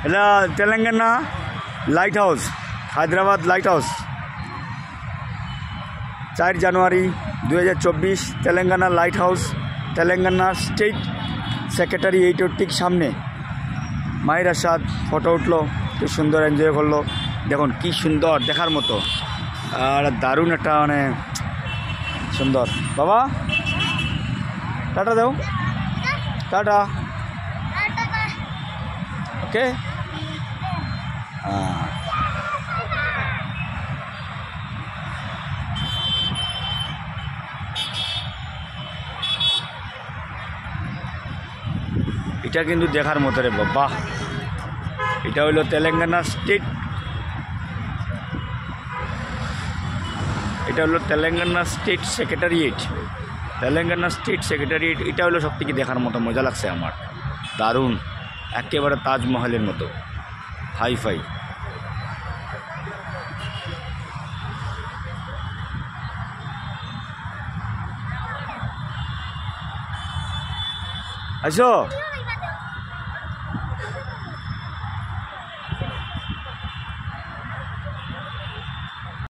এটা Telangana light house, Hyderabad light house. 4 January 2024 Telangana light house, Telangana state সেক্রেটারিয়েটের ঠিক সামনে মাহির আসাদ ফটো উঠলো, খুব সুন্দর এনজয় করলো। দেখুন কি সুন্দর, দেখার মতো আর দারুণ একটা মানে সুন্দর। বাবা টাটা দাও, টাটা। ওকে এটা কিন্তু দেখার মতো রে বাবা। এটা হলো তেলেঙ্গানা স্টেট, এটা হলো Telangana state secretariat, Telangana state secretariat. এটা হলো সব থেকে দেখার মতো, মজা লাগছে আমার, দারুণ, একেবারে তাজমহলের মতো হাইফাই। আসো।